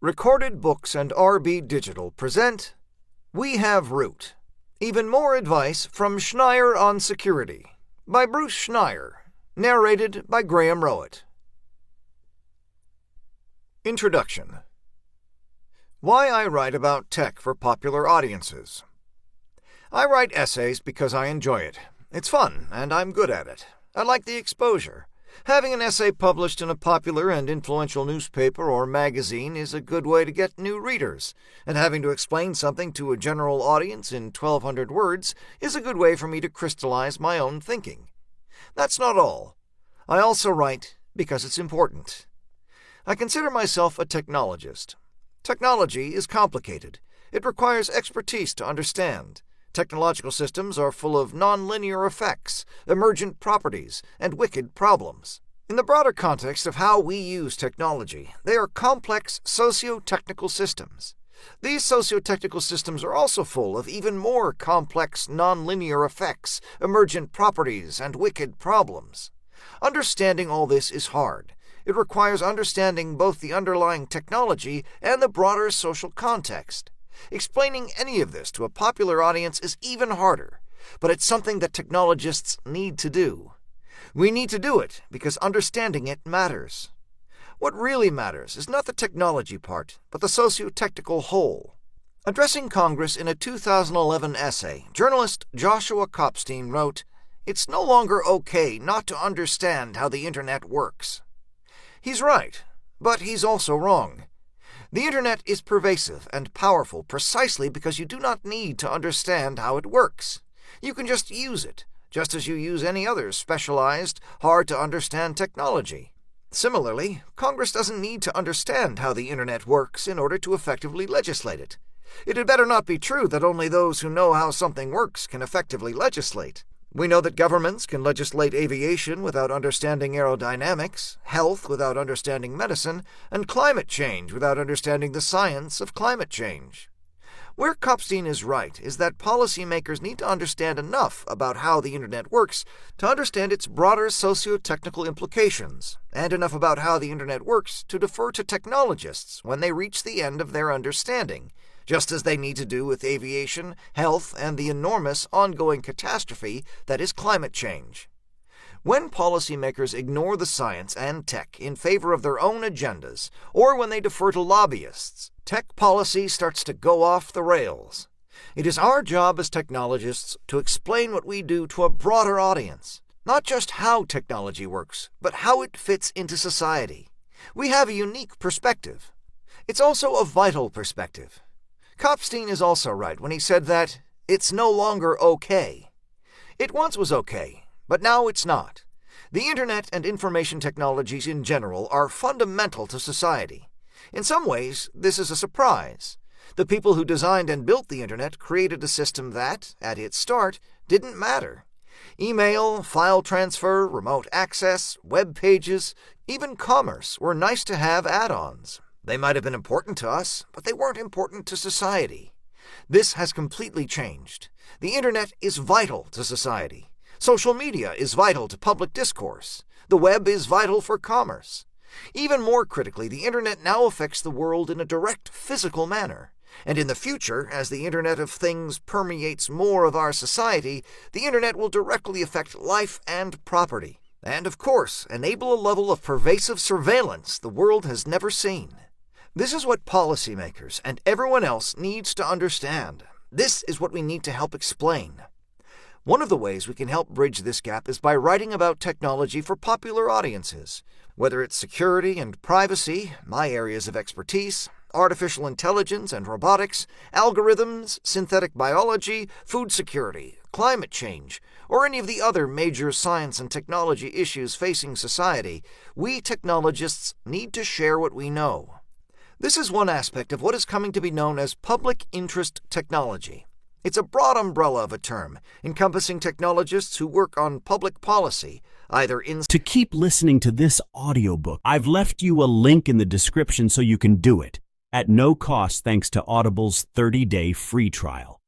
Recorded Books and RB Digital present We Have Root. Even more advice from Schneier on security by Bruce Schneier. Narrated by Graham Rowett. Introduction. Why I write about tech for popular audiences. I write essays because I enjoy it. It's fun, and I'm good at it. I like the exposure. Having an essay published in a popular and influential newspaper or magazine is a good way to get new readers, and having to explain something to a general audience in 1,200 words is a good way for me to crystallize my own thinking. That's not all. I also write because it's important. I consider myself a technologist. Technology is complicated. It requires expertise to understand. Technological systems are full of nonlinear effects, emergent properties, and wicked problems. In the broader context of how we use technology, they are complex socio-technical systems. These socio-technical systems are also full of even more complex nonlinear effects, emergent properties, and wicked problems. Understanding all this is hard. It requires understanding both the underlying technology and the broader social context. Explaining any of this to a popular audience is even harder, but it's something that technologists need to do. We need to do it because understanding it matters. What really matters is not the technology part, but the socio-technical whole. Addressing Congress in a 2011 essay, journalist Joshua Kopstein wrote, "It's no longer okay not to understand how the Internet works." He's right, but he's also wrong. The Internet is pervasive and powerful precisely because you do not need to understand how it works. You can just use it, just as you use any other specialized, hard-to-understand technology. Similarly, Congress doesn't need to understand how the Internet works in order to effectively legislate it. It had better not be true that only those who know how something works can effectively legislate. We know that governments can legislate aviation without understanding aerodynamics, health without understanding medicine, and climate change without understanding the science of climate change. Where Kopstein is right is that policymakers need to understand enough about how the Internet works to understand its broader socio-technical implications, and enough about how the Internet works to defer to technologists when they reach the end of their understanding, just as they need to do with aviation, health, and the enormous ongoing catastrophe that is climate change. When policymakers ignore the science and tech in favor of their own agendas, or when they defer to lobbyists, tech policy starts to go off the rails. It is our job as technologists to explain what we do to a broader audience, not just how technology works, but how it fits into society. We have a unique perspective. It's also a vital perspective. Kopstein is also right when he said that it's no longer okay. It once was okay, but now it's not. The Internet and information technologies in general are fundamental to society. In some ways, this is a surprise. The people who designed and built the Internet created a system that, at its start, didn't matter. Email, file transfer, remote access, web pages, even commerce were nice-to-have add-ons. They might have been important to us, but they weren't important to society. This has completely changed. The Internet is vital to society. Social media is vital to public discourse. The web is vital for commerce. Even more critically, the Internet now affects the world in a direct physical manner. And in the future, as the Internet of Things permeates more of our society, the Internet will directly affect life and property. And, of course, enable a level of pervasive surveillance the world has never seen. This is what policymakers and everyone else needs to understand. This is what we need to help explain. One of the ways we can help bridge this gap is by writing about technology for popular audiences, whether it's security and privacy, my areas of expertise, artificial intelligence and robotics, algorithms, synthetic biology, food security, climate change, or any of the other major science and technology issues facing society. We technologists need to share what we know. This is one aspect of what is coming to be known as public interest technology. It's a broad umbrella of a term, encompassing technologists who work on public policy, either in... To keep listening to this audiobook, I've left you a link in the description so you can do it, at no cost thanks to Audible's 30-day free trial.